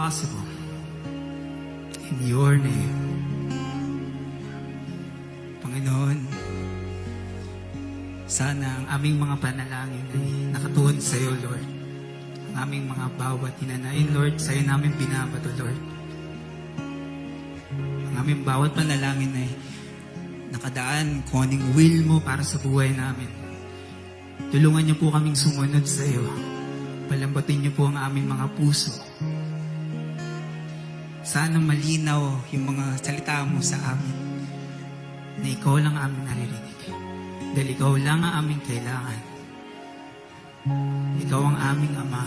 possible. In your name. Panginoon, sana ang aming mga panalangin ay nakatuon sa iyo, Lord. Ang aming mga bawat hinanain, Lord, sa iyo namin binabato, Lord. Ang aming bawat panalangin ay nakadaan kung anong will mo para sa buhay namin. Tulungan niyo po kaming sumunod sa iyo. Palambatin niyo po ang aming mga puso. Sana malinaw yung mga salita mo sa amin na ikaw lang ang aming naririnig. Dahil ikaw lang ang aming kailangan. Ikaw ang aming Ama.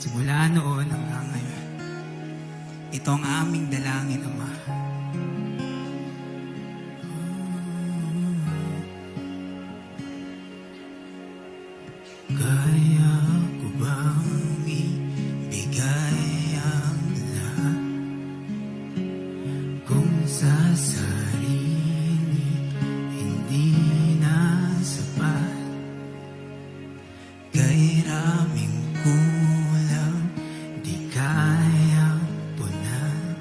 Simula noon hanggang ngayon. Ito ang aming dalangin, Ama. Kaya ko bang ibigay ang lahat kung sa sarili hindi na sapat? Kay raming kulang di kayang punan.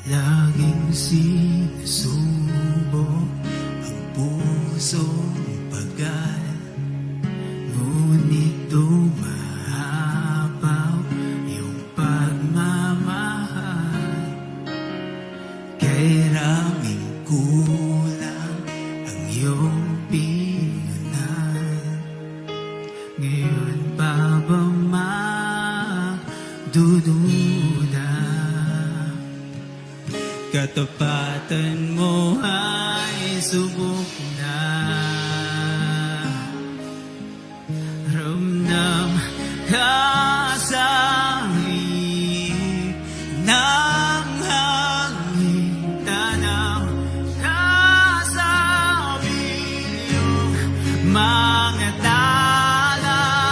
Laging sinusubok ang pusong pagal, ngunit dumahapaw yung pagmamahal. Kay raming kulang ang iyong pinunan. Ngayon pa ba magdududa? Katapatan mo ay subok na. Ramdam ka sa hangin ng hangin. Tanaw ka sa bilyong mga dalaliwanag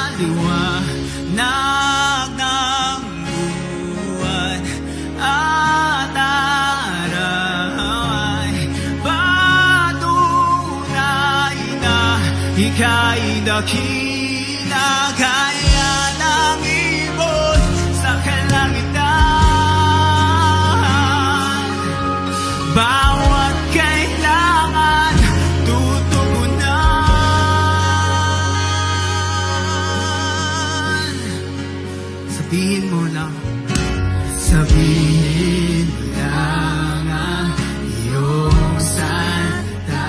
ng buwan at ika'y dakila kaya ng ibon sa kalangitan. Bawat kailangan tutugunan. Sabihin mo lang ang iyong salita.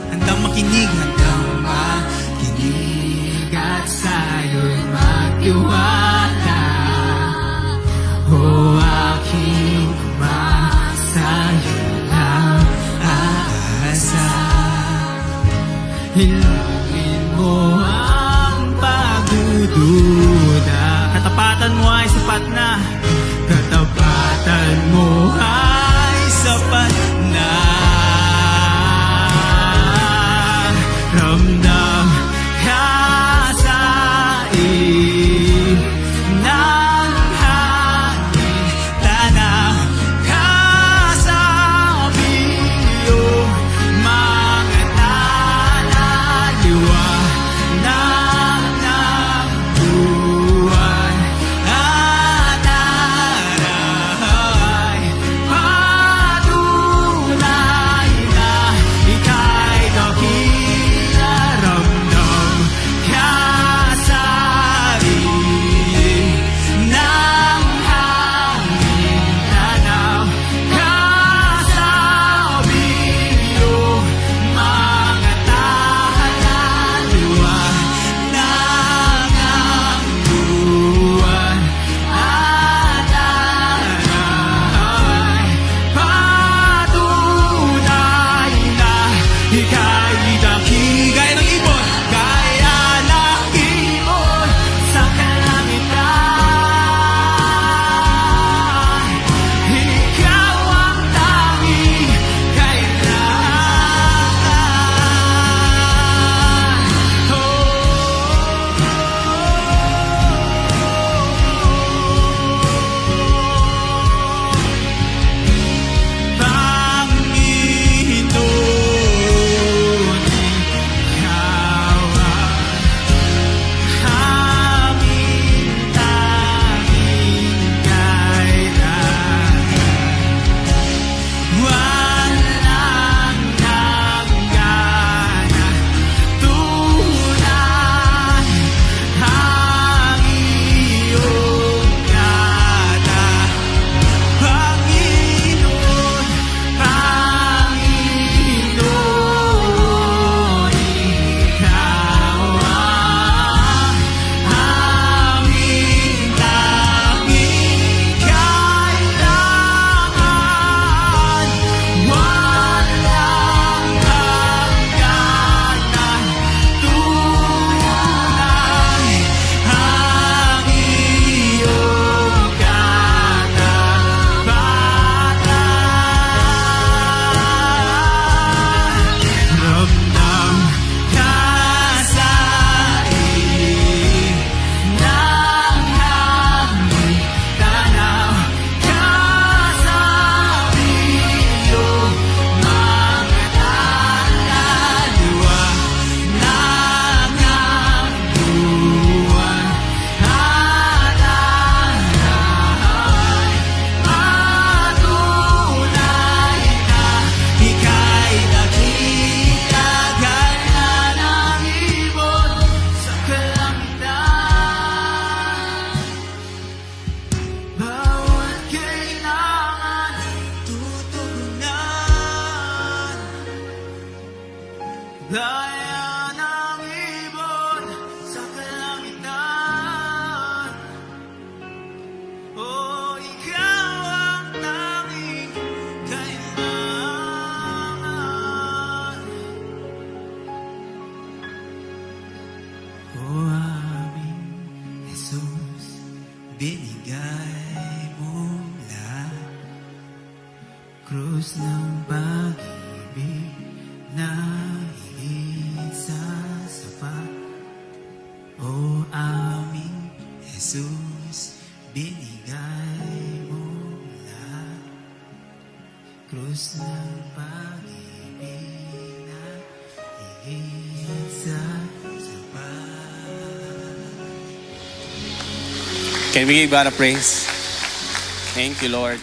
Handang makinig, at sa'yo'y magtiwala. O aking Ama, sa'yo lang aasa. Hilangin mo ang pagdududa. Katapatan mo ay sapat na. Katapatan mo ay sapat na. krus ng pag-ibig na higit sa sapat. O aming Jesus, binigay mo lahat. Krus ng pag-ibig na higit sa sapat. Can we give God a praise? Thank you, Lord.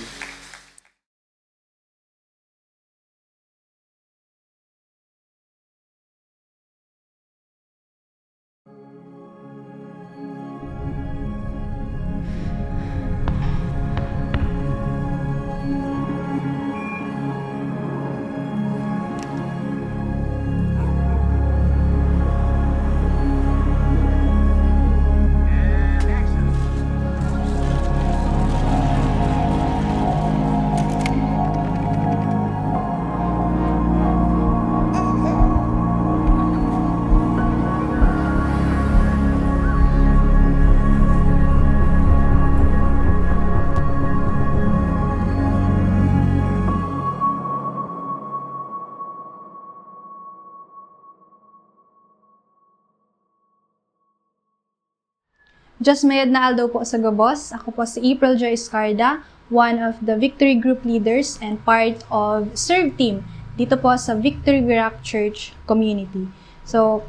Diyos mayad na aldaw po sa gabos. Ako po si April Joy Escarda, one of the Victory Group leaders and part of Serve Team dito po sa Victory Virac Church community. So,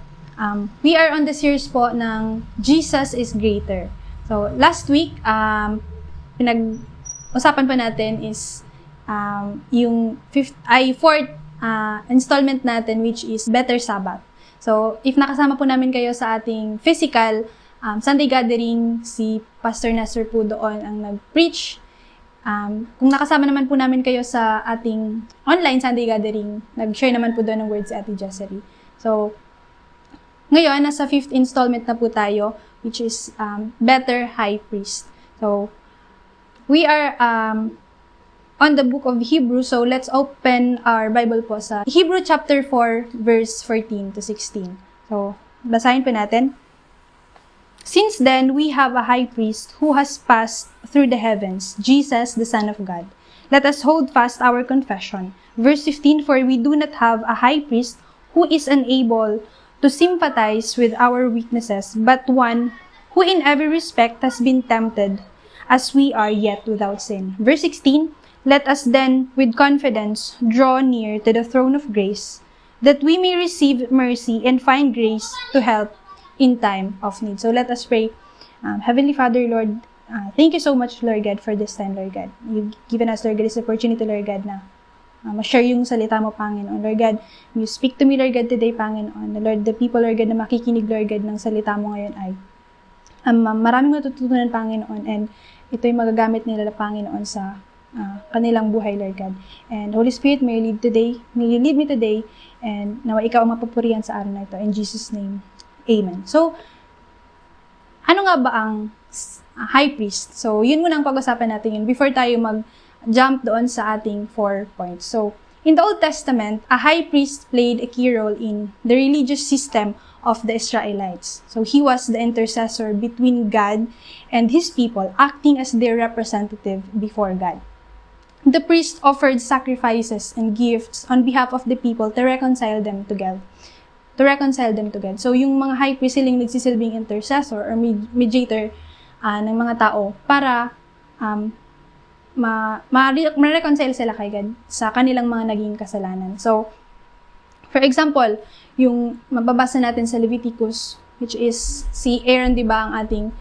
we are on the series po ng Jesus is Greater. So, last week, pinag-usapan po natin is yung fourth installment natin, which is Better Sabbath. So, if nakasama po namin kayo sa ating physical Sunday gathering, si Pastor Nestor po doon ang nag-preach. Kung nakasama naman po namin kayo sa ating online Sunday gathering, nag-share naman po doon ng words si Ate Jessery. So, ngayon, nasa 5th installment na po tayo, which is Better High Priest. So, we are on the book of Hebrews, so let's open our Bible po sa Hebrew chapter 4, verse 14 to 16. So, basahin po natin. Since then, we have a high priest who has passed through the heavens, Jesus, the Son of God. Let us hold fast our confession. Verse 15, for we do not have a high priest who is unable to sympathize with our weaknesses, but one who in every respect has been tempted, as we are yet without sin. Verse 16, let us then, with confidence, draw near to the throne of grace, that we may receive mercy and find grace to help in time of need. So let us pray. Heavenly Father, Lord, thank you so much, Lord God, for this time, Lord God. You've given us, Lord God, this opportunity, Lord God, na ma-share yung salita mo, Panginoon. Lord God, you speak to me, Lord God, today, Panginoon. Lord, the people, Lord God, na makikinig, Lord God, ng salita mo ngayon ay maraming matututunan, Panginoon, and ito'y magagamit nila, Panginoon, sa kanilang buhay, Lord God. And Holy Spirit, may you lead me today, and nawa ikaw ang mapupurihan sa araw na ito. In Jesus' name, Amen. So, ano nga ba ang high priest? So, yun muna ang pag-usapan natin yun before tayo mag-jump doon sa ating 4 points. So, in the Old Testament, a high priest played a key role in the religious system of the Israelites. So, he was the intercessor between God and his people, acting as their representative before God. The priest offered sacrifices and gifts on behalf of the people to reconcile them to God. So, yung mga high priest silang nagsisilbing intercessor or mediator ng mga tao para ma-reconcile sila kay God sa kanilang mga naging kasalanan. So, for example, yung mababasa natin sa Leviticus, which is si Aaron, di ba, ang ating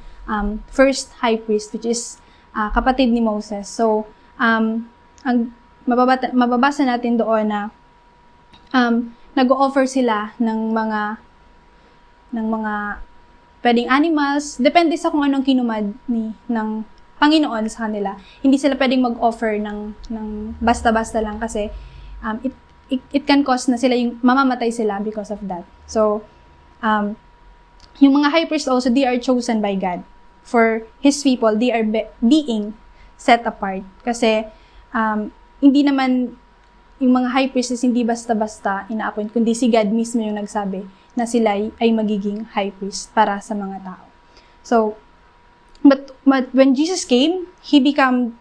first high priest, which is kapatid ni Moses. So, ang mababasa natin doon na nag-o-offer sila ng mga pwedeng animals, depende sa kung anong kinumad ng Panginoon sa kanila. Hindi sila pwedeng mag-offer ng basta-basta lang kasi it can cause na sila yung mamamatay sila because of that. So, yung mga high priests also, they are chosen by God. For His people, they are being set apart. Kasi, hindi naman yung mga high priests hindi basta-basta ina-appoint, kundi si God mismo yung nagsabi na sila ay magiging high priest para sa mga tao. So, but when Jesus came, He became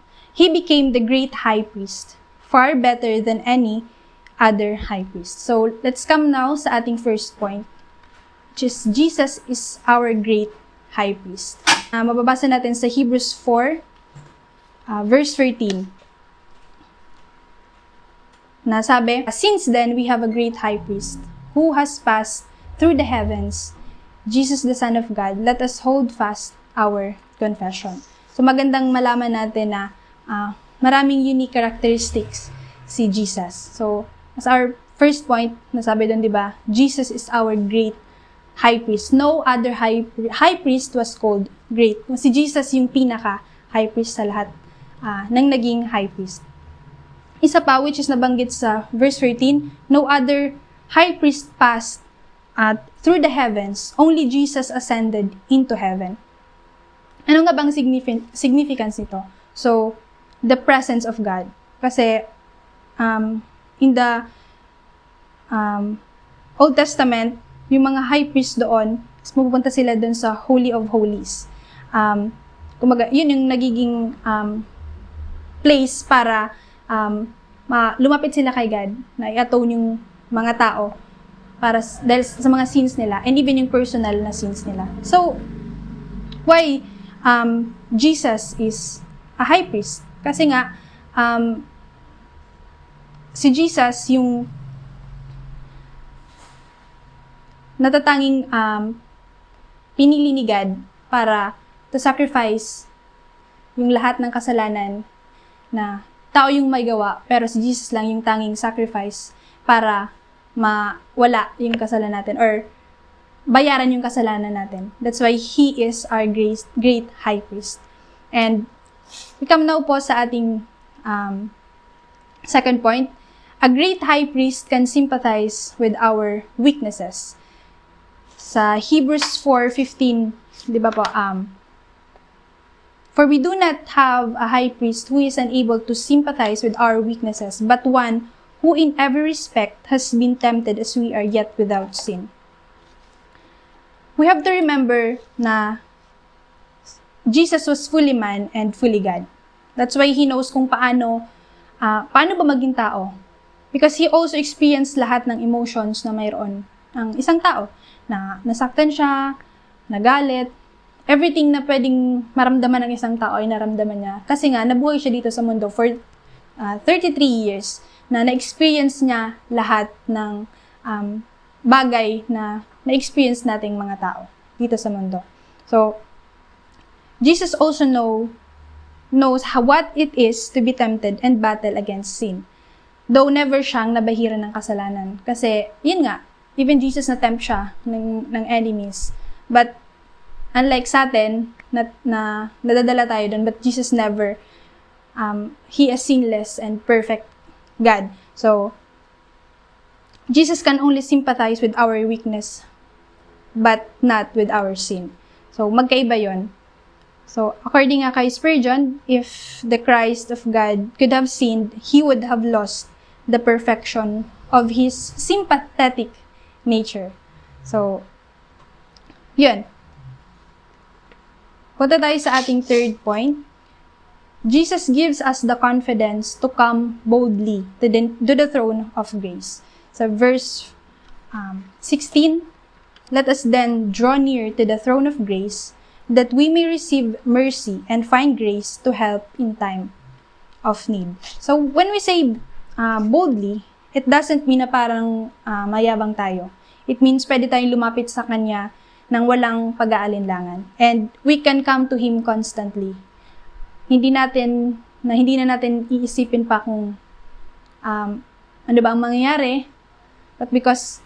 the great high priest far better than any other high priest. So, let's come now sa ating first point, which is Jesus is our great high priest. Mababasa natin sa Hebrews 4, verse 13. Na sabi, "Since then, we have a great high priest who has passed through the heavens, Jesus the Son of God. Let us hold fast our confession." So, magandang malaman natin na maraming unique characteristics si Jesus. So, as our first point, nasabi doon, di ba? Jesus is our great high priest. No other high priest was called great. Si Jesus yung pinaka-high priest sa lahat ng naging high priest. Isa pa, which is nabanggit sa verse 13, no other high priest passed through the heavens. Only Jesus ascended into heaven. Ano nga bang significance nito? So, the presence of God. Kasi, in the Old Testament, yung mga high priest doon, pupunta sila doon sa Holy of Holies. Kumaga, yun yung nagiging place para lumapit sila kay God, na i-atone yung mga tao dahil sa mga sins nila, and even yung personal na sins nila. So, why Jesus is a high priest? Kasi nga, si Jesus yung natatanging pinili ni God para to sacrifice yung lahat ng kasalanan na tao yung may gawa, pero si Jesus lang yung tanging sacrifice para mawala yung kasalanan natin or bayaran yung kasalanan natin. That's why He is our great high priest. And we come now po sa ating second point. A great high priest can sympathize with our weaknesses. Sa Hebrews 4:15, di ba po, "For we do not have a high priest who is unable to sympathize with our weaknesses, but one who in every respect has been tempted as we are, yet without sin." We have to remember na Jesus was fully man and fully God. That's why He knows kung paano ba maging tao. Because He also experienced lahat ng emotions na mayroon ng isang tao. Na nasaktan siya, nagalit, everything na pwedeng maramdaman ng isang tao ay naramdaman niya. Kasi nga, nabuhay siya dito sa mundo for 33 years na na-experience niya lahat ng bagay na na-experience nating mga tao dito sa mundo. So, Jesus also knows what it is to be tempted and battle against sin. Though never siyang nabahira ng kasalanan. Kasi, yun nga, even Jesus na-tempt siya ng enemies. But, unlike sa atin, na nadadala tayo doon, but Jesus never, He is sinless and perfect God. So, Jesus can only sympathize with our weakness, but not with our sin. So, magkaiba yon. So, according nga kay Spurgeon, if the Christ of God could have sinned, He would have lost the perfection of His sympathetic nature. So, yun. Punta tayo sa ating third point. Jesus gives us the confidence to come boldly to the throne of grace. So, verse 16, "Let us then draw near to the throne of grace, that we may receive mercy and find grace to help in time of need." So, when we say boldly, it doesn't mean na parang mayabang tayo. It means pwede tayong lumapit sa Kanya nang walang pag-aalinlangan. And we can come to Him constantly. Hindi na natin iisipin pa kung ano ba ang mangyayari. But because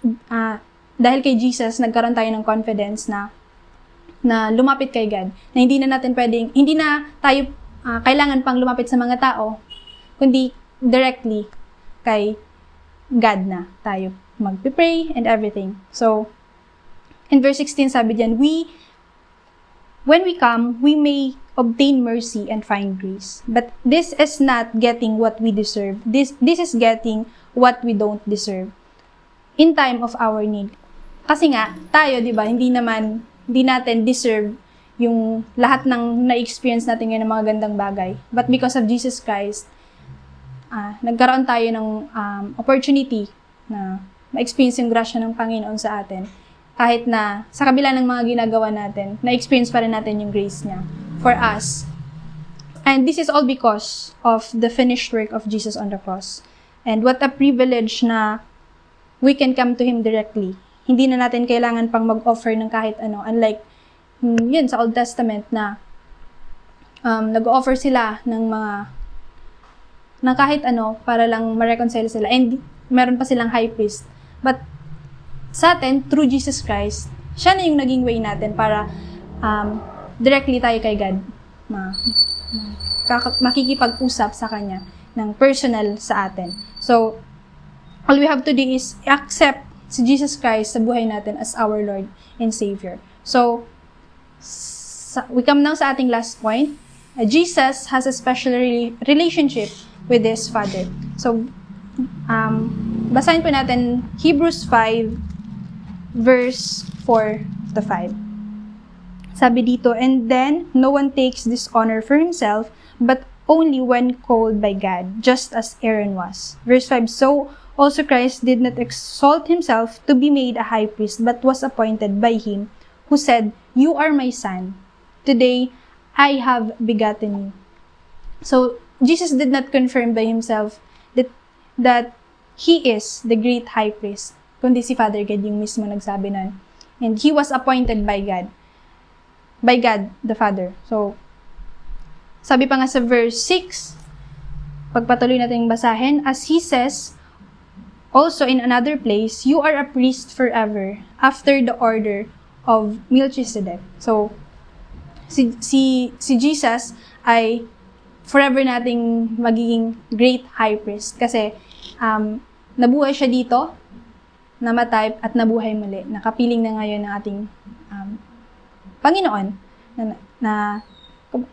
dahil kay Jesus, nagkaroon tayo ng confidence na lumapit kay God. Na hindi na tayo kailangan pang lumapit sa mga tao, kundi directly kay God na tayo mag-pray and everything. So, in verse 16, sabi diyan, when we come, we may obtain mercy and find grace. But this is not getting what we deserve. This is getting what we don't deserve in time of our need. Kasi nga, tayo, di ba, hindi natin deserve yung lahat ng na-experience natin ngayon ng mga gandang bagay. But because of Jesus Christ, nagkaroon tayo ng opportunity na ma-experience yung grasya ng Panginoon sa atin. Kahit na sa kabila ng mga ginagawa natin, na-experience pa rin natin yung grace niya for us. And this is all because of the finished work of Jesus on the cross. And what a privilege na we can come to Him directly. Hindi na natin kailangan pang mag-offer ng kahit ano. Unlike yun sa Old Testament na nag-offer sila ng kahit ano para lang ma-reconcile sila. And meron pa silang high priest. But sa atin, through Jesus Christ, siya na yung naging way natin para directly tayo kay God. Makikipag-usap sa Kanya ng personal sa atin. So, all we have to do is accept si Jesus Christ sa buhay natin as our Lord and Savior. So, we come now sa ating last point. Jesus has a special relationship with His Father. So, basahin po natin Hebrews 5, verse 4 to 5. Sabi dito, "And then, no one takes this honor for himself, but only when called by God, just as Aaron was." Verse 5, "So also Christ did not exalt himself to be made a high priest, but was appointed by him who said, 'You are my son. Today I have begotten you.'" So, Jesus did not confirm by himself that He is the great high priest, kundi si Father God yung mismo nagsabi nun. And He was appointed by God the Father. So, sabi pa nga sa verse 6, pagpatuloy natin basahin, as He says, also in another place, "You are a priest forever, after the order of Melchizedek." So, si Jesus ay forever nating magiging great high priest. Kasi, nabuhay siya dito, namatay at nabuhay muli. Nakapiling na ngayon ng ating Panginoon.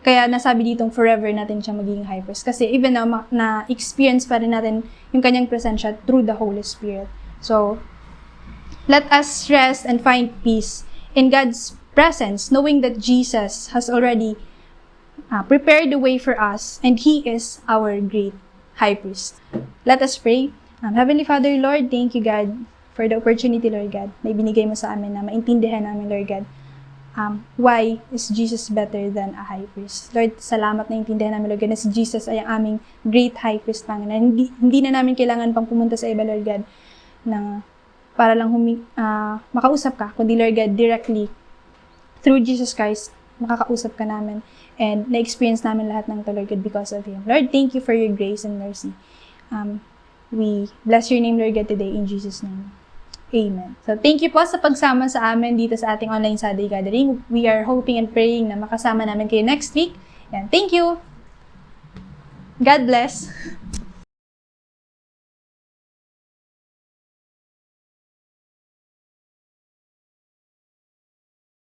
Kaya nasabi ditong forever natin siya magiging high priest. Kasi even now, na-experience pa rin natin yung kanyang presensya through the Holy Spirit. So, let us rest and find peace in God's presence, knowing that Jesus has already prepared the way for us, and He is our great high priest. Let us pray. Heavenly Father, Lord, thank you, God, for the opportunity, Lord God, na ibinigay mo sa amin na maintindihan namin, Lord God, why is Jesus better than a high priest. Lord, salamat na intindihan namin, Lord God, na si Jesus ay ang aming great high priest, Panginoon. Hindi na namin kailangan pang pumunta sa iba, Lord God, na para lang makausap ka, kundi, Lord God, directly, through Jesus Christ, makakausap ka namin, and na-experience namin lahat ng to, Lord God, because of Him. Lord, thank you for your grace and mercy. We bless your name, Lord God, today in Jesus' name. Amen. So, thank you po sa pagsama sa amin dito sa ating online Sunday gathering. We are hoping and praying na makasama namin kayo next week. Yan. Thank you! God bless!